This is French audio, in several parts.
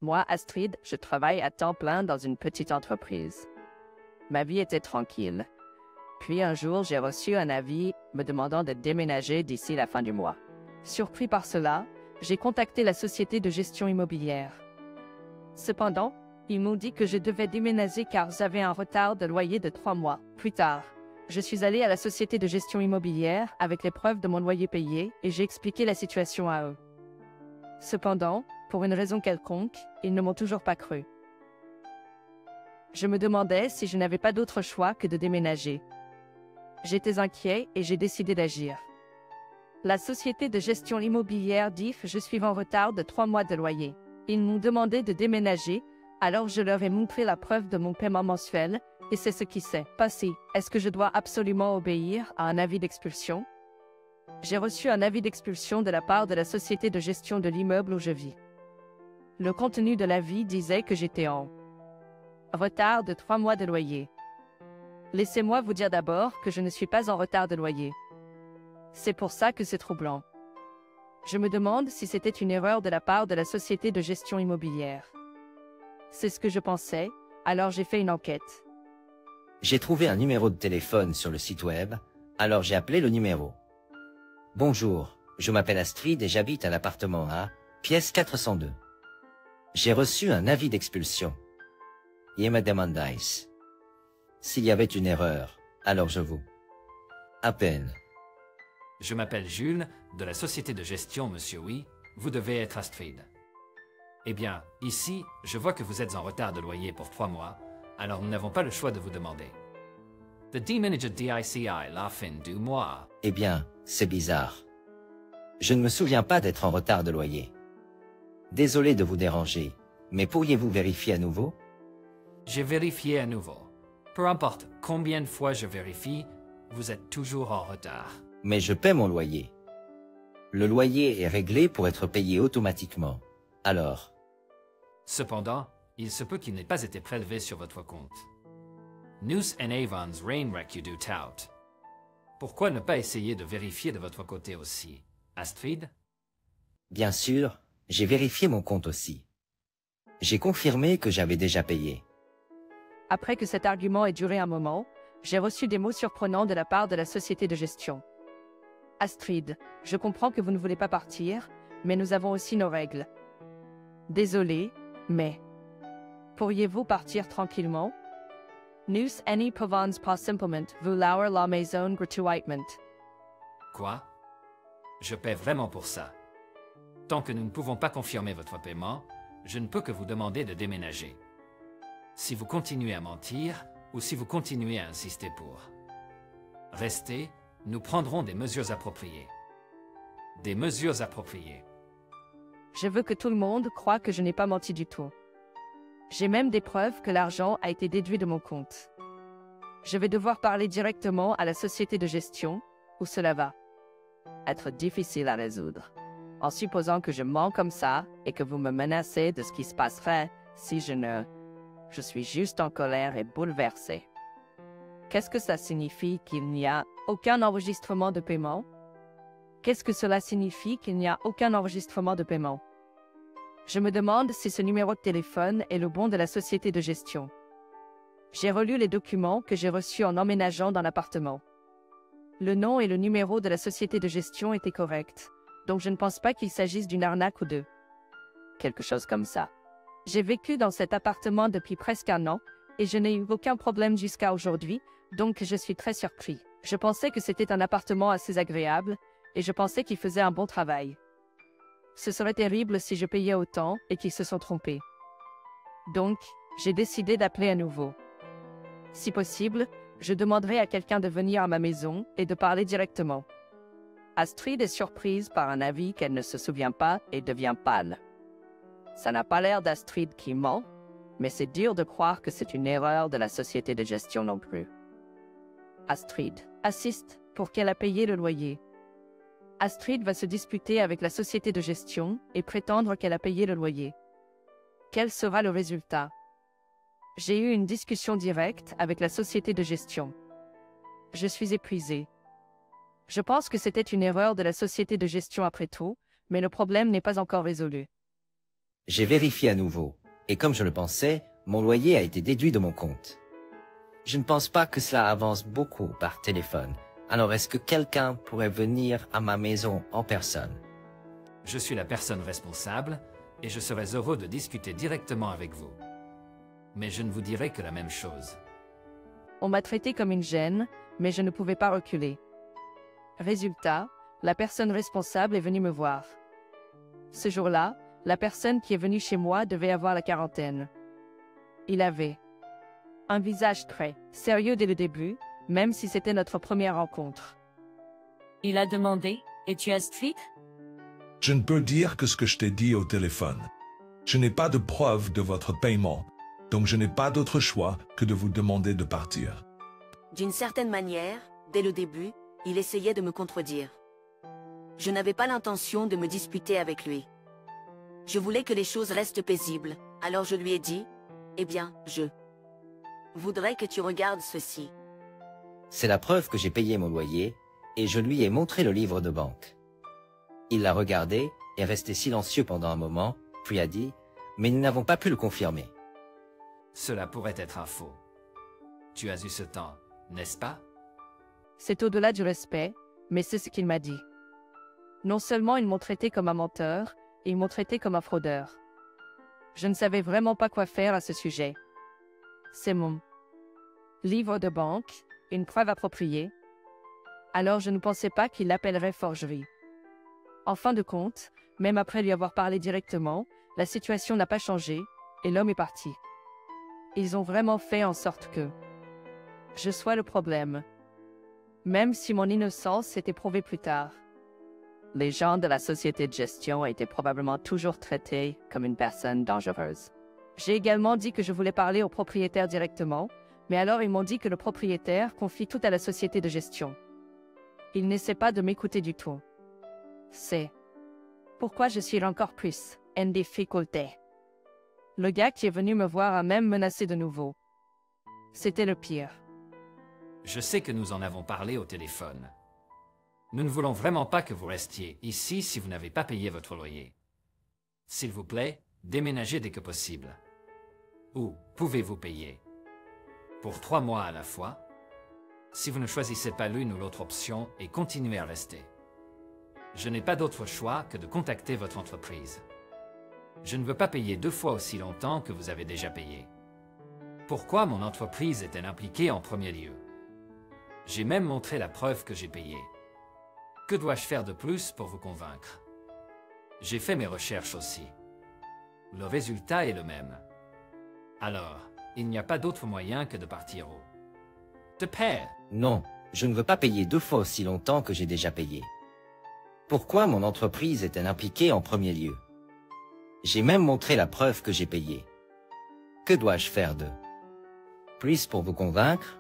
Moi, Astrid, je travaille à temps plein dans une petite entreprise. Ma vie était tranquille. Puis un jour, j'ai reçu un avis me demandant de déménager d'ici la fin du mois. Surpris par cela, j'ai contacté la société de gestion immobilière. Cependant, ils m'ont dit que je devais déménager car j'avais un retard de loyer de 3 mois. Plus tard, je suis allée à la société de gestion immobilière avec les preuves de mon loyer payé et j'ai expliqué la situation à eux. Cependant, pour une raison quelconque, ils ne m'ont toujours pas cru. Je me demandais si je n'avais pas d'autre choix que de déménager. J'étais inquiet et j'ai décidé d'agir. La société de gestion immobilière dit que je suis en retard de 3 mois de loyer. Ils m'ont demandé de déménager, alors je leur ai montré la preuve de mon paiement mensuel et c'est ce qui s'est passé. Est-ce que je dois absolument obéir à un avis d'expulsion? J'ai reçu un avis d'expulsion de la part de la société de gestion de l'immeuble où je vis. Le contenu de l'avis disait que j'étais en retard de 3 mois de loyer. Laissez-moi vous dire d'abord que je ne suis pas en retard de loyer. C'est pour ça que c'est troublant. Je me demande si c'était une erreur de la part de la société de gestion immobilière. C'est ce que je pensais, alors j'ai fait une enquête. J'ai trouvé un numéro de téléphone sur le site web, alors j'ai appelé le numéro. Bonjour, je m'appelle Astrid et j'habite à l'appartement A, pièce 402. J'ai reçu un avis d'expulsion. Et me demandais s'il y avait une erreur, alors je vous appelle. Je m'appelle Jules, de la société de gestion, monsieur oui. Vous devez être Astrid. Eh bien, ici, je vois que vous êtes en retard de loyer pour 3 mois, alors nous n'avons pas le choix de vous demander. The D-Manager DICI la fin du mois. Eh bien, c'est bizarre. Je ne me souviens pas d'être en retard de loyer. Désolé de vous déranger, mais pourriez-vous vérifier à nouveau? J'ai vérifié à nouveau. Peu importe combien de fois je vérifie, vous êtes toujours en retard. Mais je paie mon loyer. Le loyer est réglé pour être payé automatiquement. Alors, Cependant, il se peut qu'il n'ait pas été prélevé sur votre compte. Nous and Avons Rainwreck you do tout. Pourquoi ne pas essayer de vérifier de votre côté aussi, Astrid? bien sûr, j'ai vérifié mon compte aussi. J'ai confirmé que j'avais déjà payé. Après que cet argument ait duré un moment, j'ai reçu des mots surprenants de la part de la société de gestion. Astrid, je comprends que vous ne voulez pas partir, mais nous avons aussi nos règles. Désolé, mais pourriez-vous partir tranquillement? Nous any pouvons pas simplement vous louer la maison gratuitement. Quoi? Je paie vraiment pour ça. Tant que nous ne pouvons pas confirmer votre paiement, je ne peux que vous demander de déménager. Si vous continuez à mentir, ou si vous continuez à insister pour rester, nous prendrons des mesures appropriées. Des mesures appropriées. Je veux que tout le monde croie que je n'ai pas menti du tout. J'ai même des preuves que l'argent a été déduit de mon compte. Je vais devoir parler directement à la société de gestion, où cela va être difficile à résoudre. En supposant que je mens comme ça et que vous me menacez de ce qui se passerait si je ne... Je suis juste en colère et bouleversée. Qu'est-ce que ça signifie qu'il n'y a aucun enregistrement de paiement? Qu'est-ce que cela signifie qu'il n'y a aucun enregistrement de paiement? Je me demande si ce numéro de téléphone est le bon de la société de gestion. J'ai relu les documents que j'ai reçus en emménageant dans l'appartement. Le nom et le numéro de la société de gestion étaient corrects, donc je ne pense pas qu'il s'agisse d'une arnaque ou de quelque chose comme ça. J'ai vécu dans cet appartement depuis presque 1 an et je n'ai eu aucun problème jusqu'à aujourd'hui, donc je suis très surpris. Je pensais que c'était un appartement assez agréable et je pensais qu'il faisait un bon travail. Ce serait terrible si je payais autant et qu'ils se sont trompés. Donc, j'ai décidé d'appeler à nouveau. Si possible, je demanderai à quelqu'un de venir à ma maison et de parler directement. Astrid est surprise par un avis qu'elle ne se souvient pas et devient pâle. Ça n'a pas l'air d'Astrid qui ment, mais c'est dur de croire que c'est une erreur de la société de gestion non plus. Astrid assiste pour qu'elle a payé le loyer. Astrid va se disputer avec la société de gestion et prétendre qu'elle a payé le loyer. Quel sera le résultat? J'ai eu une discussion directe avec la société de gestion. Je suis épuisée. Je pense que c'était une erreur de la société de gestion après tout, mais le problème n'est pas encore résolu. J'ai vérifié à nouveau, et comme je le pensais, mon loyer a été déduit de mon compte. Je ne pense pas que cela avance beaucoup par téléphone, alors est-ce que quelqu'un pourrait venir à ma maison en personne? Je suis la personne responsable et je serais heureux de discuter directement avec vous. Mais je ne vous dirai que la même chose. On m'a traité comme une gêne, mais je ne pouvais pas reculer. Résultat, la personne responsable est venue me voir. Ce jour-là, la personne qui est venue chez moi devait avoir la quarantaine. Il avait un visage très sérieux dès le début, même si c'était notre première rencontre. Il a demandé, es-tu Astrid? Je ne peux dire que ce que je t'ai dit au téléphone. Je n'ai pas de preuve de votre paiement, donc je n'ai pas d'autre choix que de vous demander de partir. D'une certaine manière, dès le début, il essayait de me contredire. Je n'avais pas l'intention de me disputer avec lui. Je voulais que les choses restent paisibles, alors je lui ai dit, « Eh bien, je voudrais que tu regardes ceci. » C'est la preuve que j'ai payé mon loyer, et je lui ai montré le livre de banque. Il l'a regardé, est resté silencieux pendant un moment, puis a dit, « Mais nous n'avons pas pu le confirmer. » Cela pourrait être un faux. Tu as eu ce temps, n'est-ce pas? C'est au-delà du respect, mais c'est ce qu'il m'a dit. Non seulement ils m'ont traité comme un menteur, et ils m'ont traité comme un fraudeur. Je ne savais vraiment pas quoi faire à ce sujet. C'est mon livre de banque, une preuve appropriée. Alors je ne pensais pas qu'il l'appellerait forgerie. En fin de compte, même après lui avoir parlé directement, la situation n'a pas changé, et l'homme est parti. Ils ont vraiment fait en sorte que je sois le problème, même si mon innocence s'est éprouvée plus tard. Les gens de la société de gestion étaient probablement toujours traités comme une personne dangereuse. J'ai également dit que je voulais parler au propriétaire directement, mais alors ils m'ont dit que le propriétaire confie tout à la société de gestion. Il n'essaie pas de m'écouter du tout. C'est pourquoi je suis encore plus en difficulté. Le gars qui est venu me voir a même menacé de nouveau. C'était le pire. Je sais que nous en avons parlé au téléphone. Nous ne voulons vraiment pas que vous restiez ici si vous n'avez pas payé votre loyer. S'il vous plaît, déménagez dès que possible. Ou pouvez-vous payer? Pour 3 mois à la fois, si vous ne choisissez pas l'une ou l'autre option et continuez à rester. Je n'ai pas d'autre choix que de contacter votre entreprise. Je ne veux pas payer 2 fois aussi longtemps que vous avez déjà payé. Pourquoi mon entreprise est-elle impliquée en premier lieu? J'ai même montré la preuve que j'ai payé. Que dois-je faire de plus pour vous convaincre? J'ai fait mes recherches aussi. Le résultat est le même. Alors, il n'y a pas d'autre moyen que de partir au de paix. Non, je ne veux pas payer 2 fois aussi longtemps que j'ai déjà payé. Pourquoi mon entreprise est-elle impliquée en premier lieu? J'ai même montré la preuve que j'ai payé. Que dois-je faire de plus pour vous convaincre?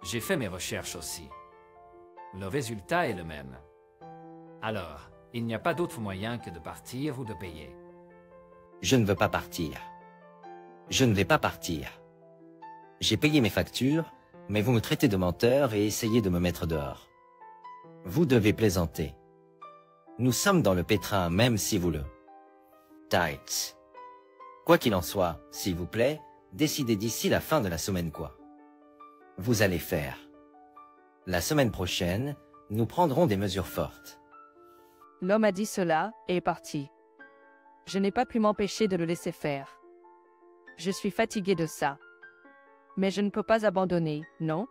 J'ai fait mes recherches aussi. Le résultat est le même. Alors, il n'y a pas d'autre moyen que de partir ou de payer. Je ne veux pas partir. Je ne vais pas partir. J'ai payé mes factures, mais vous me traitez de menteur et essayez de me mettre dehors. Vous devez plaisanter. Nous sommes dans le pétrin même si vous le Tights. Quoi qu'il en soit, s'il vous plaît, décidez d'ici la fin de la semaine quoi. Vous allez faire. La semaine prochaine, nous prendrons des mesures fortes. L'homme a dit cela et est parti. Je n'ai pas pu m'empêcher de le laisser faire. Je suis fatigué de ça. Mais je ne peux pas abandonner, non?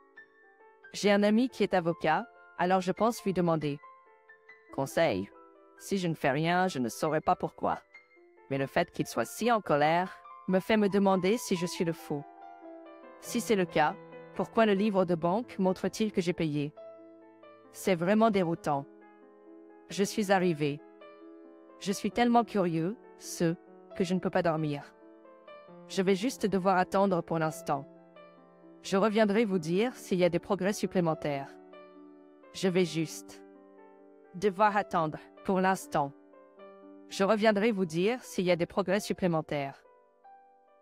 J'ai un ami qui est avocat, alors je pense lui demander. Conseil. Si je ne fais rien, je ne saurais pas pourquoi. Mais le fait qu'il soit si en colère me fait me demander si je suis le fou. Si c'est le cas, pourquoi le livre de banque montre-t-il que j'ai payé? C'est vraiment déroutant. Je suis arrivé. Je suis tellement curieux, que je ne peux pas dormir. Je vais juste devoir attendre pour l'instant. Je reviendrai vous dire s'il y a des progrès supplémentaires. Je vais juste devoir attendre pour l'instant. Je reviendrai vous dire s'il y a des progrès supplémentaires.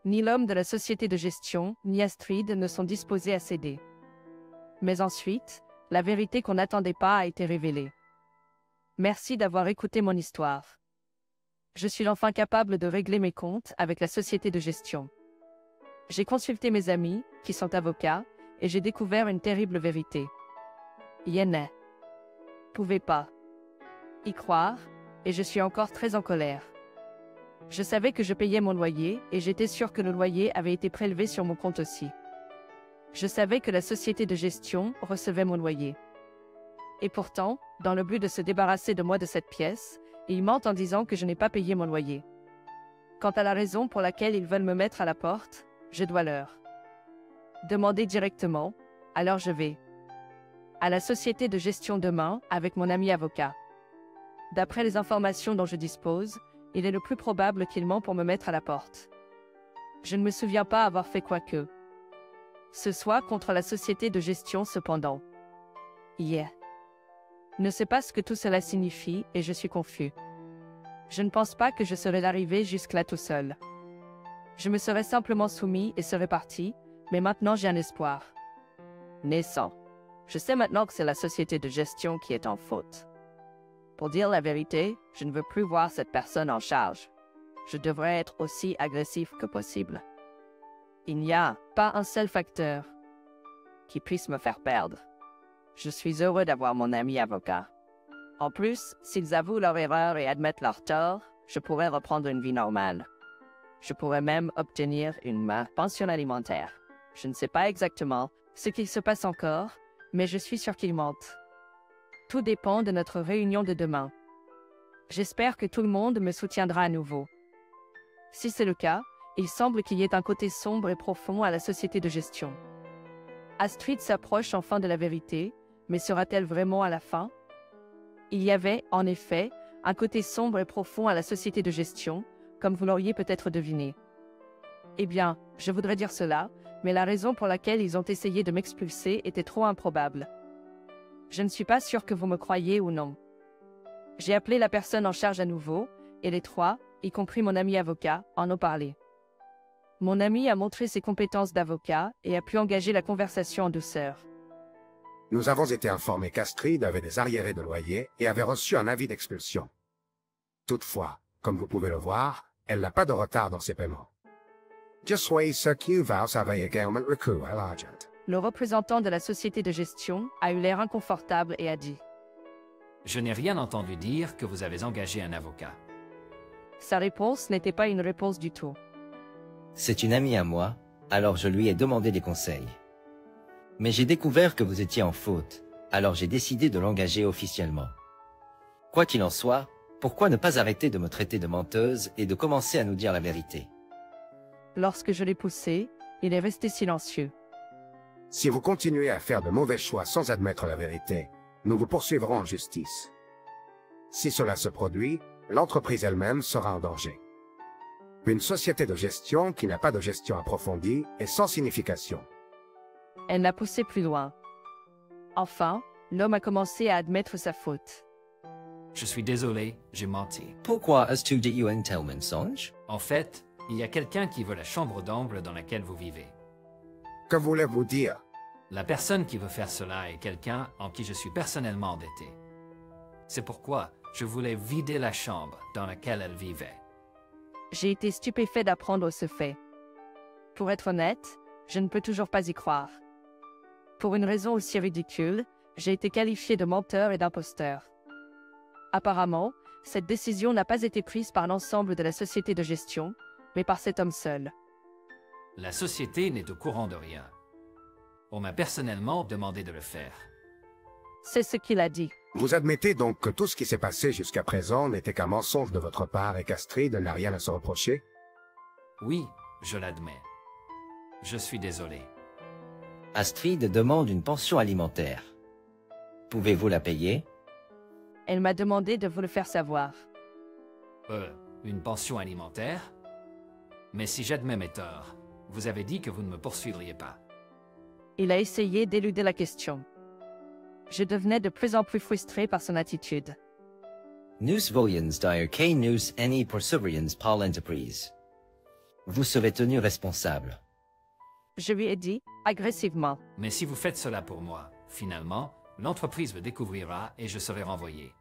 Ni l'homme de la société de gestion, ni Astrid ne sont disposés à céder. Mais ensuite, la vérité qu'on n'attendait pas a été révélée. Merci d'avoir écouté mon histoire. Je suis enfin capable de régler mes comptes avec la société de gestion. J'ai consulté mes amis, qui sont avocats, et j'ai découvert une terrible vérité. Yenne. Pouvais pas y croire, et je suis encore très en colère. Je savais que je payais mon loyer, et j'étais sûr que le loyer avait été prélevé sur mon compte aussi. Je savais que la société de gestion recevait mon loyer. Et pourtant, dans le but de se débarrasser de moi de cette pièce, ils mentent en disant que je n'ai pas payé mon loyer. Quant à la raison pour laquelle ils veulent me mettre à la porte, je dois leur demander directement, alors je vais à la société de gestion demain avec mon ami avocat. D'après les informations dont je dispose, il est le plus probable qu'il ment pour me mettre à la porte. Je ne me souviens pas avoir fait quoi que ce soit contre la société de gestion cependant. Yeah. Ne sais pas ce que tout cela signifie et je suis confus. Je ne pense pas que je serais arrivé jusque-là tout seul. Je me serais simplement soumis et serais parti, mais maintenant j'ai un espoir naissant. Je sais maintenant que c'est la société de gestion qui est en faute. Pour dire la vérité, je ne veux plus voir cette personne en charge. Je devrais être aussi agressif que possible. Il n'y a pas un seul facteur qui puisse me faire perdre. Je suis heureux d'avoir mon ami avocat. En plus, s'ils avouent leur erreur et admettent leur tort, je pourrais reprendre une vie normale. Je pourrais même obtenir une pension alimentaire. Je ne sais pas exactement ce qu'il se passe encore, mais je suis sûr qu'ils mentent. Tout dépend de notre réunion de demain. J'espère que tout le monde me soutiendra à nouveau. Si c'est le cas, il semble qu'il y ait un côté sombre et profond à la société de gestion. Astrid s'approche enfin de la vérité, mais sera-t-elle vraiment à la fin? Il y avait, en effet, un côté sombre et profond à la société de gestion, comme vous l'auriez peut-être deviné. Eh bien, je voudrais dire cela, mais la raison pour laquelle ils ont essayé de m'expulser était trop improbable. Je ne suis pas sûr que vous me croyez ou non. J'ai appelé la personne en charge à nouveau, et les trois, y compris mon ami avocat, en ont parlé. Mon ami a montré ses compétences d'avocat et a pu engager la conversation en douceur. Nous avons été informés qu'Astrid avait des arriérés de loyer et avait reçu un avis d'expulsion. Toutefois, comme vous pouvez le voir, elle n'a pas de retard dans ses paiements. Je suis sûr qu'il va avait également recours à l'argent. Le représentant de la société de gestion a eu l'air inconfortable et a dit « Je n'ai rien entendu dire que vous avez engagé un avocat. » Sa réponse n'était pas une réponse du tout. C'est une amie à moi, alors je lui ai demandé des conseils. Mais j'ai découvert que vous étiez en faute, alors j'ai décidé de l'engager officiellement. Quoi qu'il en soit, pourquoi ne pas arrêter de me traiter de menteuse et de commencer à nous dire la vérité? Lorsque je l'ai poussé, il est resté silencieux. Si vous continuez à faire de mauvais choix sans admettre la vérité, nous vous poursuivrons en justice. Si cela se produit, l'entreprise elle-même sera en danger. Une société de gestion qui n'a pas de gestion approfondie est sans signification. Elle l'a poussé plus loin. Enfin, l'homme a commencé à admettre sa faute. Je suis désolé, j'ai menti. Pourquoi as-tu dit un tel mensonge? En fait, il y a quelqu'un qui veut la chambre d'angle dans laquelle vous vivez. Que voulez-vous dire? La personne qui veut faire cela est quelqu'un en qui je suis personnellement endetté. C'est pourquoi je voulais vider la chambre dans laquelle elle vivait. J'ai été stupéfait d'apprendre ce fait. Pour être honnête, je ne peux toujours pas y croire. Pour une raison aussi ridicule, j'ai été qualifié de menteur et d'imposteur. Apparemment, cette décision n'a pas été prise par l'ensemble de la société de gestion, mais par cet homme seul. La société n'est au courant de rien. On m'a personnellement demandé de le faire. C'est ce qu'il a dit. Vous admettez donc que tout ce qui s'est passé jusqu'à présent n'était qu'un mensonge de votre part et qu'Astrid n'a rien à se reprocher? Oui, je l'admets. Je suis désolé. Astrid demande une pension alimentaire. Pouvez-vous la payer? Elle m'a demandé de vous le faire savoir. Une pension alimentaire? Mais si j'admets mes torts, vous avez dit que vous ne me poursuivriez pas. Il a essayé d'éluder la question. Je devenais de plus en plus frustré par son attitude. Nous voyons dire que nous any perseverance par l'entreprise. Vous serez tenu responsable. Je lui ai dit, agressivement. Mais si vous faites cela pour moi, finalement, l'entreprise me découvrira et je serai renvoyé.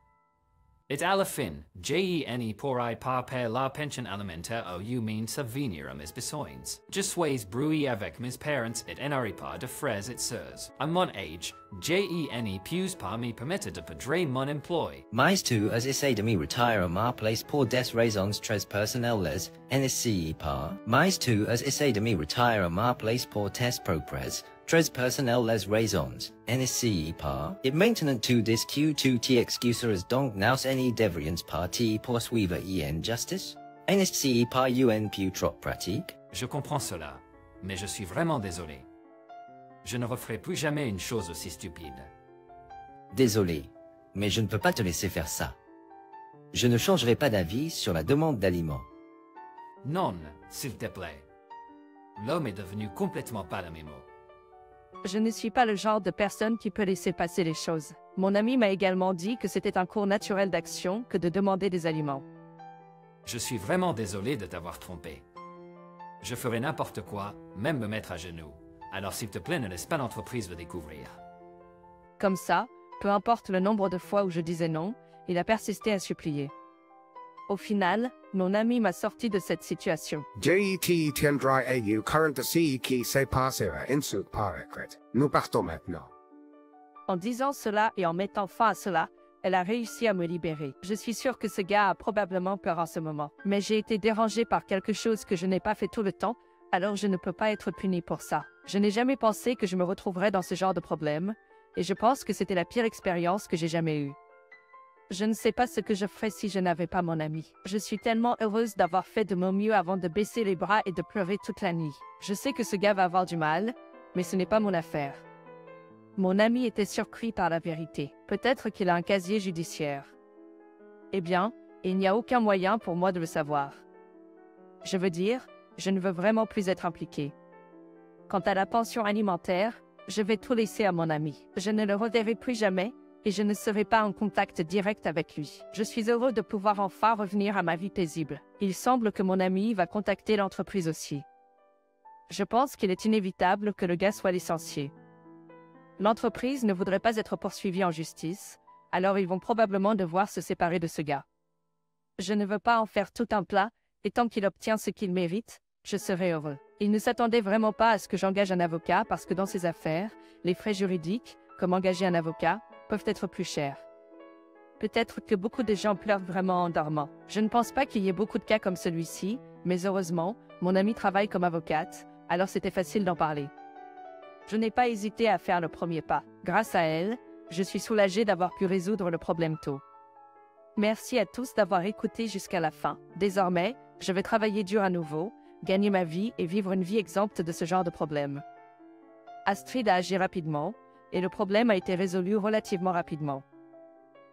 Et à la fin, je pourrai pas payer la pension alimentaire au mean subvenir à mes besoins. Je suis brouillé avec mes parents et n'aurai pas de frères et sœurs. À mon âge, je puis pas me permettre de perdre mon emploi. Mais tu as essayé de me retire à ma place pour des raisons très personnelles, n'essayez pas. Mais tu as essayé de me retire à ma place pour tes propres, très personnelles raisons, n'essayez pas. Et maintenant tu dis que tu t'excuseras donc nous devrions pas te poursuivre en justice? N'essayez pas un peu trop pratique? Je comprends cela, mais je suis vraiment désolé. Je ne referai plus jamais une chose aussi stupide. Désolé, mais je ne peux pas te laisser faire ça. Je ne changerai pas d'avis sur la demande d'aliments. Non, s'il te plaît. L'homme est devenu complètement pâle à mes mots. Je ne suis pas le genre de personne qui peut laisser passer les choses. Mon ami m'a également dit que c'était un cours naturel d'action que de demander des aliments. Je suis vraiment désolé de t'avoir trompé. Je ferai n'importe quoi, même me mettre à genoux. Alors s'il te plaît, ne laisse pas l'entreprise le découvrir. Comme ça, peu importe le nombre de fois où je disais non, il a persisté à supplier. Au final, mon ami m'a sorti de cette situation. JET tiendra au current de ce qui s'est passé à Insult par écrit. Nous partons maintenant. En disant cela et en mettant fin à cela, elle a réussi à me libérer. Je suis sûre que ce gars a probablement peur en ce moment. Mais j'ai été dérangée par quelque chose que je n'ai pas fait tout le temps, alors je ne peux pas être punie pour ça. Je n'ai jamais pensé que je me retrouverais dans ce genre de problème, et je pense que c'était la pire expérience que j'ai jamais eue. Je ne sais pas ce que je ferais si je n'avais pas mon ami. Je suis tellement heureuse d'avoir fait de mon mieux avant de baisser les bras et de pleurer toute la nuit. Je sais que ce gars va avoir du mal, mais ce n'est pas mon affaire. Mon ami était surpris par la vérité. Peut-être qu'il a un casier judiciaire. Eh bien, il n'y a aucun moyen pour moi de le savoir. Je veux dire, je ne veux vraiment plus être impliquée. Quant à la pension alimentaire, je vais tout laisser à mon ami. Je ne le reverrai plus jamais et je ne serai pas en contact direct avec lui. Je suis heureux de pouvoir enfin revenir à ma vie paisible. Il semble que mon ami va contacter l'entreprise aussi. Je pense qu'il est inévitable que le gars soit licencié. L'entreprise ne voudrait pas être poursuivie en justice, alors ils vont probablement devoir se séparer de ce gars. Je ne veux pas en faire tout un plat, et tant qu'il obtient ce qu'il mérite, je serai heureux. Il ne s'attendait vraiment pas à ce que j'engage un avocat parce que dans ces affaires, les frais juridiques, comme engager un avocat, peuvent être plus chers. Peut-être que beaucoup de gens pleurent vraiment en dormant. Je ne pense pas qu'il y ait beaucoup de cas comme celui-ci, mais heureusement, mon amie travaille comme avocate, alors c'était facile d'en parler. Je n'ai pas hésité à faire le premier pas. Grâce à elle, je suis soulagée d'avoir pu résoudre le problème tôt. Merci à tous d'avoir écouté jusqu'à la fin. Désormais, je vais travailler dur à nouveau, gagner ma vie et vivre une vie exempte de ce genre de problème. Astrid a agi rapidement, et le problème a été résolu relativement rapidement.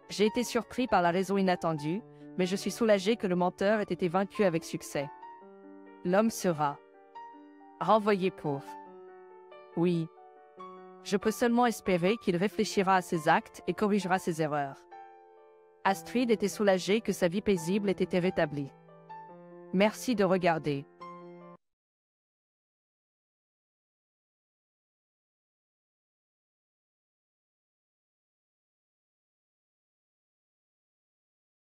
J'ai été surpris par la raison inattendue, mais je suis soulagée que le menteur ait été vaincu avec succès. L'homme sera renvoyé pour... Oui. Je peux seulement espérer qu'il réfléchira à ses actes et corrigera ses erreurs. Astrid était soulagée que sa vie paisible ait été rétablie. Merci de regarder.